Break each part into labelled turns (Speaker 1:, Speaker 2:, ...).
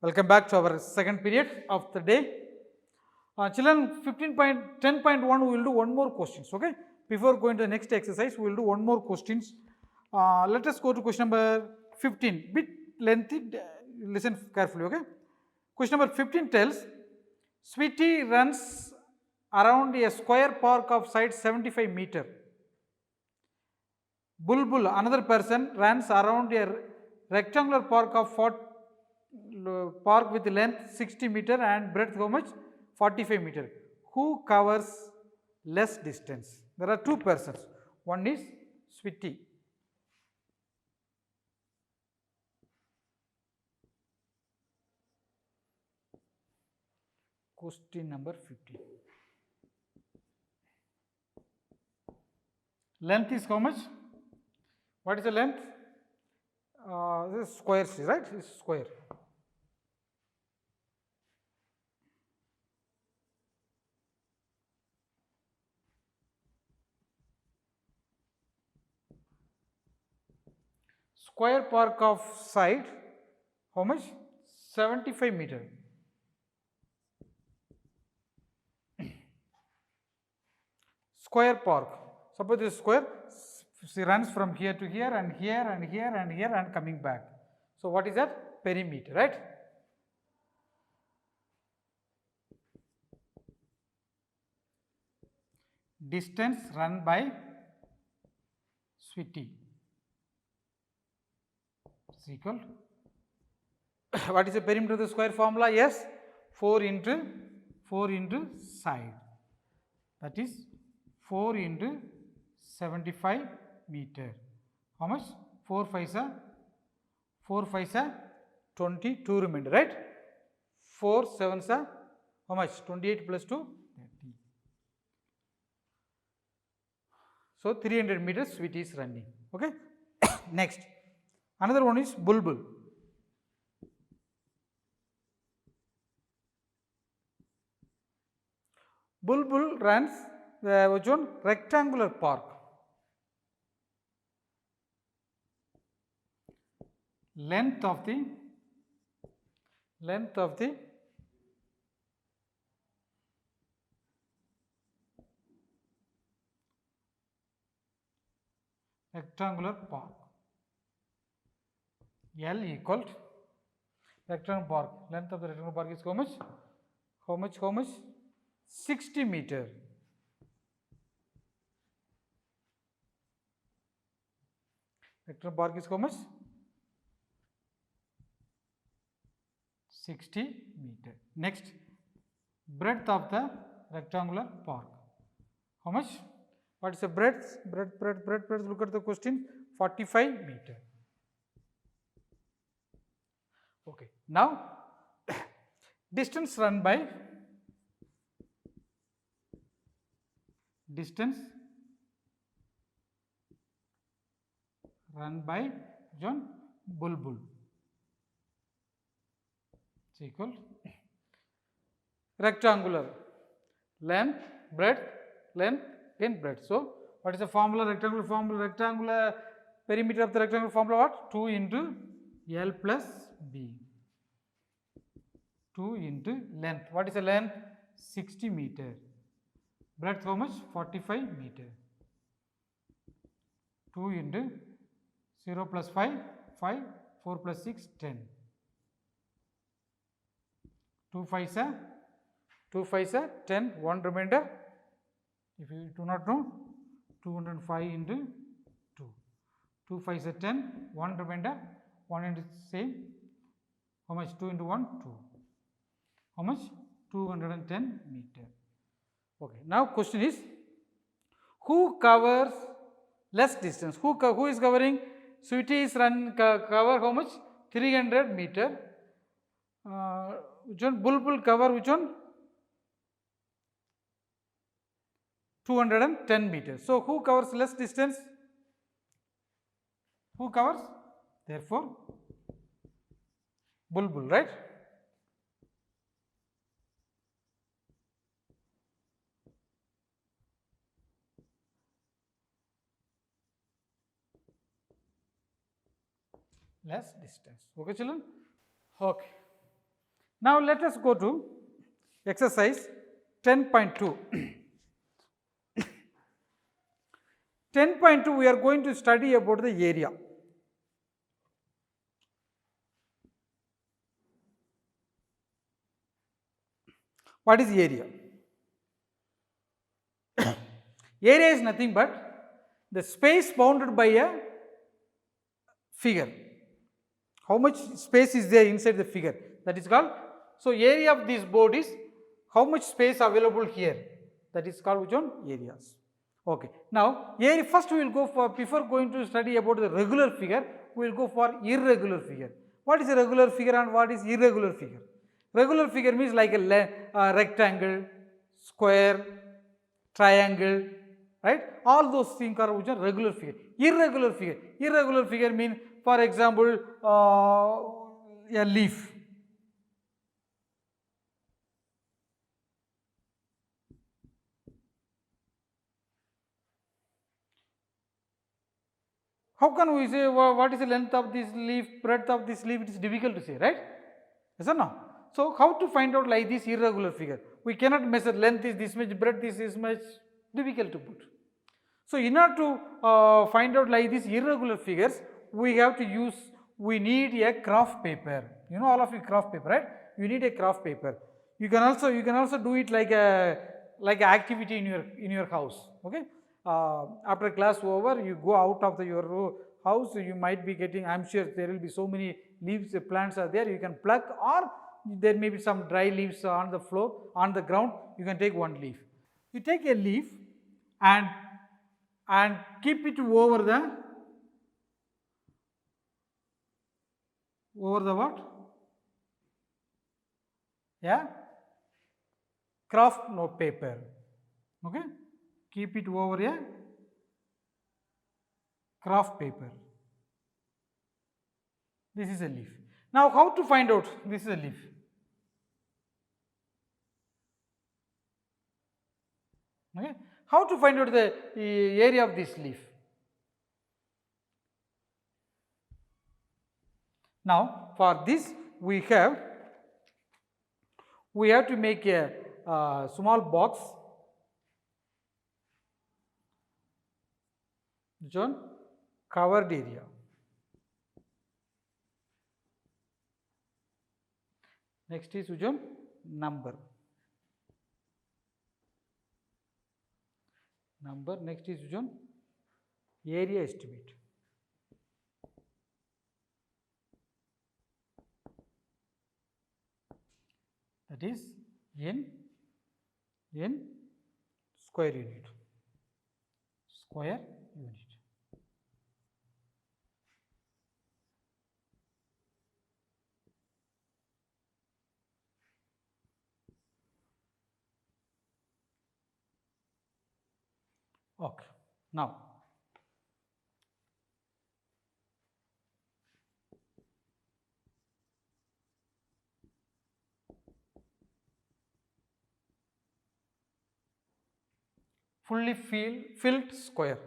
Speaker 1: Welcome back to our second period of the day. Children, 10.1 we will do one more questions, okay? Before going to the next exercise, we will do one more questions. Let us go to question number 15. Bit lengthy, listen carefully, okay? Question number 15 tells, Sweetie runs around a square park of side 75 meter. Bulbul, another person, runs around a rectangular park with length 60 meter and breadth how much? 45 meter. Who covers less distance? There are two persons. One is Sweetie. Question number 15. Length is how much? What is the length? This is square, right? This is square. Square park of side, how much? 75 meter. Square park. Suppose this square, she runs from here to here and here and here and here and coming back. So what is that? Perimeter, right? Distance run by Sweetie is equal. What is the perimeter of the square formula? Yes, 4 into side. That is 4 into 75 meter. How much? 4 5s are 22 remainder, right? 4 7s are how much? 28 plus 2 30. So 300 meters Sweetie is running. Okay. Next, another one is Bulbul. Bulbul runs which one? Rectangular park. Length of the rectangular park. L equal to rectangular park. Length of the rectangular park is how much? How much? 60 meter. Rectangular park is how much? 60 meter. Next, breadth of the rectangular park. How much? What is the breadth? Breadth. Look at the question. 45 meter. Okay. Now, distance run by John Bulbul is equal rectangular length, breadth, again breadth. So, what is the formula? Rectangular perimeter of the rectangular formula what? 2 into L plus B. 2 into length. What is the length? 60 meter. Breadth how much? 45 meter. 2 into 0 plus 5, 5, 4 plus 6, 10. 2 5s are 10, 1 remainder. If you do not know, 205 into 2. 2 5s are 10, 1 remainder, 1 into same. How much? 2 into 1, 2. How much? 210 meter. Okay. Now question is, who covers less distance? Who is covering? Sweetie is cover how much? 300 meter. Which one? Bulbul cover which one? 210 meters. So who covers less distance? Who covers? Therefore, Bulbul, right? Less distance. Okay, children? Okay. Now let us go to exercise 10.2. 10.2 we are going to study about the area. What is area? Area is nothing but the space bounded by a figure. How much space is there inside the figure? That is called. So area of this board is how much space available here. That is called which one? Areas. Okay. Now area, first we will go for, before going to study about the regular figure, we will go for irregular figure. What is a regular figure and what is irregular figure? Regular figure means like a rectangle, square, triangle, right? All those things are which are regular figure. Irregular figure. Irregular figure mean, for example, a leaf. How can we say what is the length of this leaf, breadth of this leaf? It is difficult to say, right? Yes or no? So how to find out like this irregular figure? We cannot measure length is this much, breadth is this much, difficult to put. So in order to find out like these irregular figures, we have to use, we need a craft paper. You know all of you craft paper, right? You need a craft paper. You can also do it like a activity in your house. Okay. After class over, you go out of your house. You might be getting. I am sure there will be so many leaves, plants are there. You can pluck, or there may be some dry leaves on the floor, on the ground. You can take one leaf. You take a leaf and keep it over the what? Yeah, craft note paper. Okay, keep it over a craft paper. This is a leaf. Now how to find out this is a leaf? Okay, how to find out the area of this leaf? Now for this we have to make a small box, which one? Covered area. Next is which one? Number. Next is which one? Area estimate. That is in square unit. Square unit. Okay. Now fully filled square.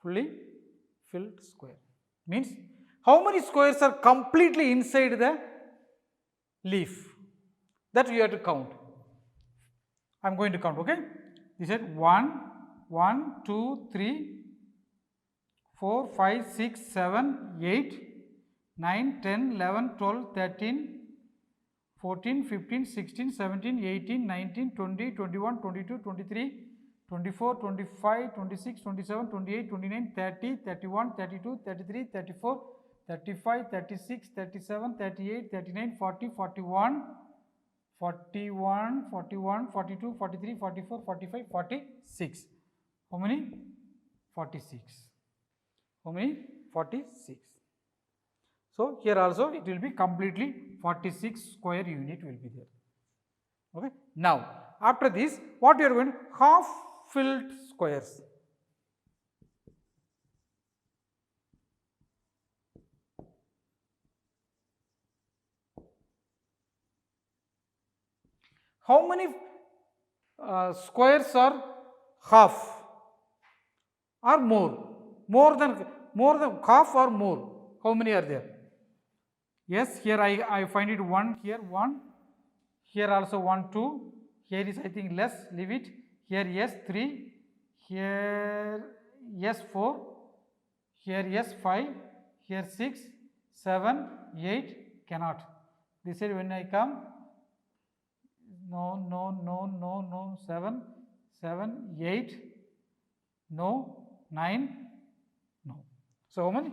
Speaker 1: Fully filled square means how many squares are completely inside the leaf? That you have to count. I am going to count. Okay. You said 1, 2, 3, 4, 5, 6, 7, 8, 9, 10, 11, 12, 13, 14, 15, 16, 17, 18, 19, 20, 21, 22, 23, 24, 25, 26, 27, 28, 29, 30, 31, 32, 33, 34, 35, 36, 37, 38, 39, 40, 41, 41, 41, 42, 43, 44, 45, 46. How many? 46. How many? 46. So here also it will be completely 46 square unit will be there. Okay. Now after this, what you are going to half filled squares. How many squares are half or more? More than half or more? How many are there? Yes, here I find it 1 here, 1, here also 1, 2, here is I think less, leave it, here yes 3, here yes 4, here yes 5, here 6, 7, 8, cannot. This side when I come, no, no, no, no, no, 7, 7, 8, no, 9, no. So how many?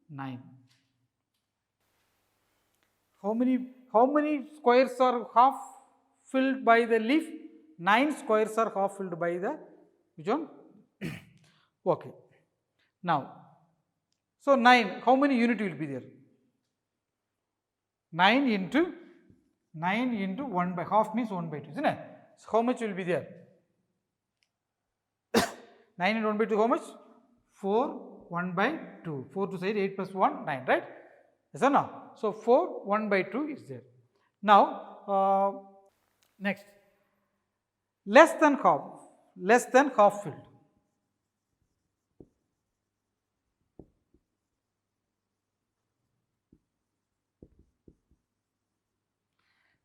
Speaker 1: 9. How many squares are half filled by the leaf? 9 squares are half filled by the which one? Okay. Now, so 9, how many unit will be there? 9 into 1 by half means 1 by 2, isn't it? So how much will be there? 9 into 1 by 2, how much? 4, 1 by 2. 4 to side, 8 plus 1, 9, right? Yes or no? So 4, 1 by 2 is there. Now, next, less than half filled.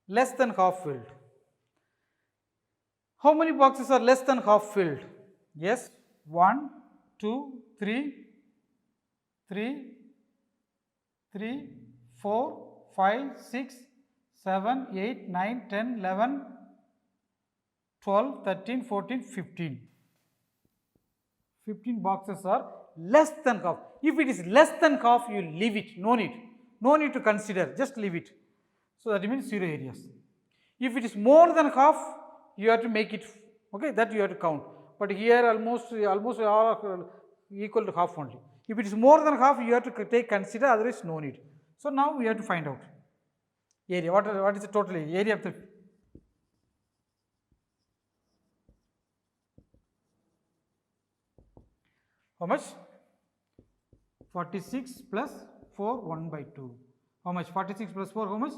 Speaker 1: Less than half filled. How many boxes are less than half filled? Yes, 1, 2, 3, 4, 5, 6, 7, 8, 9, 10, 11, 12, 13, 14, 15. 15 boxes are less than half. If it is less than half, you leave it, no need. No need to consider, just leave it. So that means 0 areas. If it is more than half, you have to make it, okay, that you have to count. But here almost all are equal to half only. If it is more than half, you have to take consider, otherwise no need. So now we have to find out area. What is the total area of the? How much? 46 plus 4, 1 by 2. How much? 46 plus 4, how much?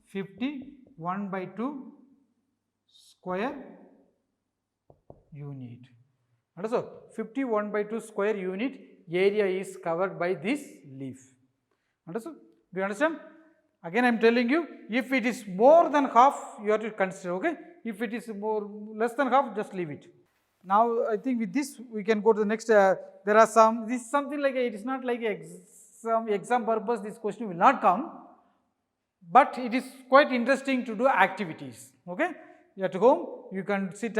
Speaker 1: 50, 1 by 2 square unit. Understood? 51 by 2 square unit area is covered by this leaf. Understood? Do you understand? Again I am telling you, if it is more than half, you have to consider, okay? If it is less than half, just leave it. Now I think with this we can go to the next. There are some, this is something like it is not like some exam purpose, this question will not come, but it is quite interesting to do activities, okay? At home you can sit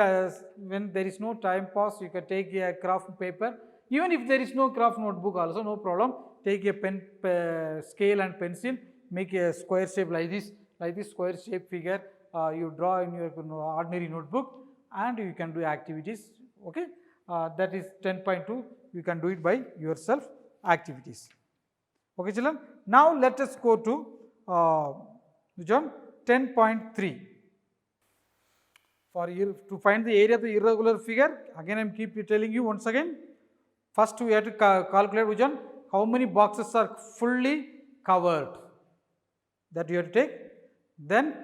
Speaker 1: when there is no time pass, you can take a craft paper, even if there is no craft notebook also no problem, take a pen, scale and pencil, make a square shape like this square shape figure, you draw in your ordinary notebook and you can do activities, okay? That is 10.2, you can do it by yourself, activities, okay children. Now let us go to which one? 10.3. For you to find the area of the irregular figure, again I am keep telling you once again, first we have to calculate which one? How many boxes are fully covered, that you have to take. Then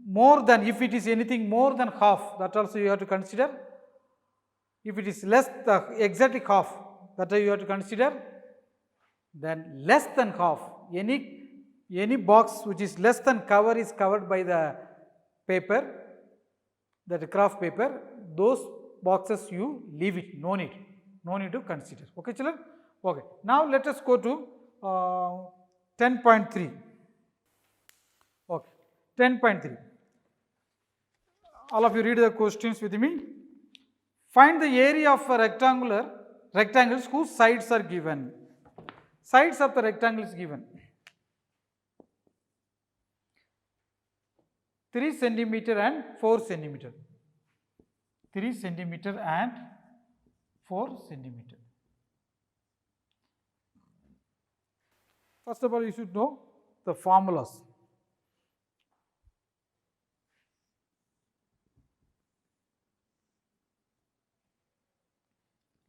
Speaker 1: more than, if it is anything more than half, that also you have to consider. If it is less, exactly half, that you have to consider. Then less than half, any box which is less than cover is covered by the paper, that craft paper, those boxes you leave it, no need to consider, okay children. Okay, now let us go to 10.3. okay, 10.3. all of you read the questions with me. Find the area of a rectangles whose sides are given. Sides of the rectangle is given 3 centimeter and 4 centimeter. 3 centimeter and 4 centimeter. First of all, you should know the formulas.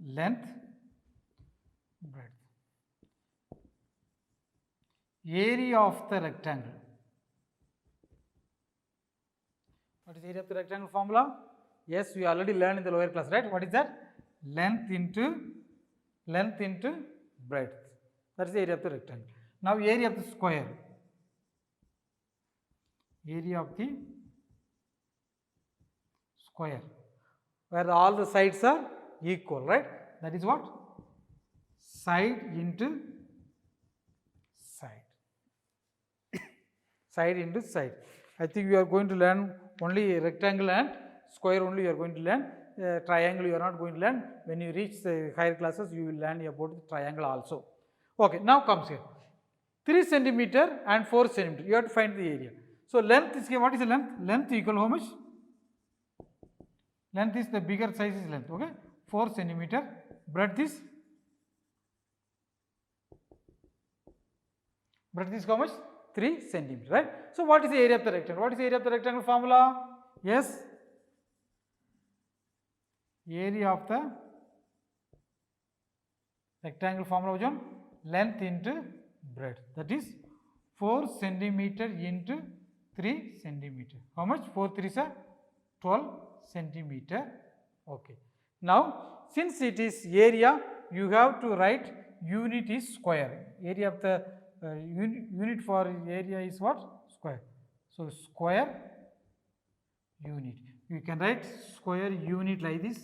Speaker 1: Length, breadth. Area of the rectangle. What is area of the rectangle formula? Yes, we already learned in the lower class, right? What is that? Length into breadth. That is the area of the rectangle. Now area of the square. area of the square, where all the sides are equal, right? That is what? Side into side. Side into side. I think you are going to learn only rectangle and square only you are going to learn. Triangle you are not going to learn. When you reach the higher classes, you will learn about the triangle also. Okay, now comes here. 3 centimeter and 4 centimeter. You have to find the area. So length is, what is the length? Length equal how much? Length is the bigger size is length, okay? 4 centimeter. Breadth is how much? 3 centimeter, right? So what is the area of the rectangle? What is the area of the rectangle formula? Yes. Area of the rectangle formula is length into breadth. That is 4 centimeter into 3 centimeter. How much? 4 3s are 12 centimeter. Okay. Now, since it is area, you have to write unit is square. Area of the unit for area is what? Square. So, square unit. You can write square unit like this,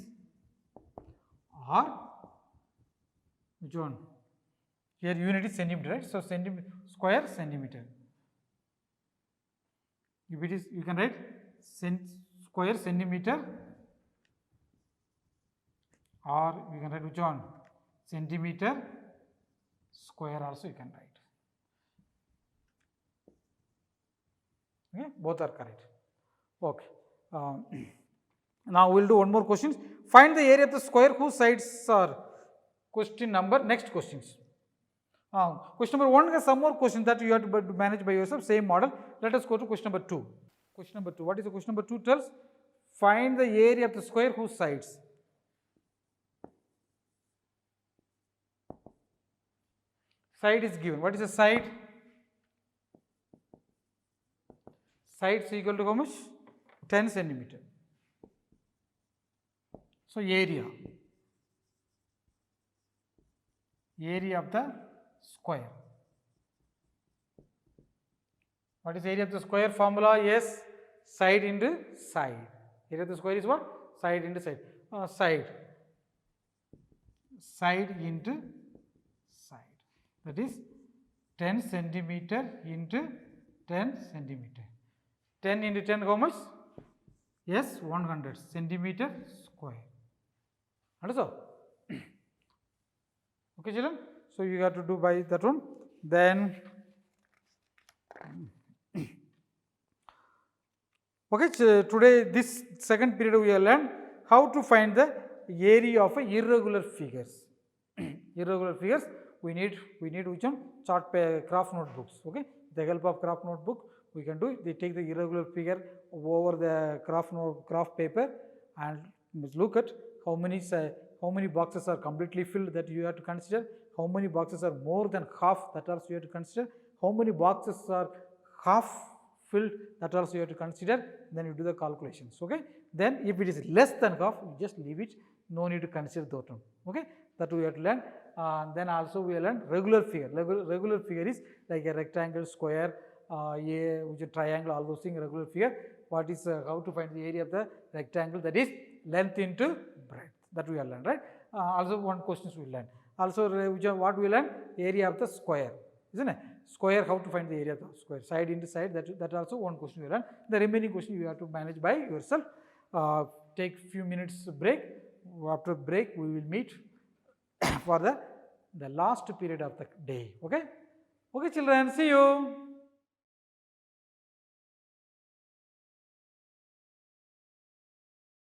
Speaker 1: or which one? Here unit is centimeter, right? So, square centimeter. If it is, you can write square centimeter, or you can write which one? Centimeter square also you can write. Okay, both are correct. Okay. Now we will do one more question. Find the area of the square whose sides are question number. Next questions. Question number 1 has some more questions that you have to manage by yourself, same model. Let us go to question number 2. Question number 2. What is the question number 2 tells? Find the area of the square whose sides. Side is given. What is the side? Side is equal to how much? 10 centimeter. So, area of the square. What is area of the square formula? Yes, side into side. Area of the square is what? Side into side. Side into side. That is 10 centimeter into 10 centimeter. 10 into 10 how much? Yes, 100 centimeter square. Understood? Okay, children. So you have to do by that one. Then, okay, so today this second period we have learned how to find the area of irregular figures. Irregular figures. We need which one? Chart craft notebooks. Okay, with the help of craft notebook, we can do. They take the irregular figure over the craft paper and look at how many boxes are completely filled, that you have to consider. How many boxes are more than half, that also you have to consider. How many boxes are half filled, that also you have to consider. Then you do the calculations. Okay. Then if it is less than half, you just leave it. No need to consider that one. Okay. That we have to learn. Then also we have learned regular figure. Regular figure is like a rectangle, square, which is triangle, all those things. Regular figure. What is how to find the area of the rectangle? That is length into breadth. That we have learned, right? Also one questions we learn. Also what we learn? Area of the square, isn't it? Square, how to find the area of the square? Side into side. That also one question we learn. The remaining question you have to manage by yourself. Take few minutes break. After break, we will meet for the last period of the day. Okay. Okay, children. See you.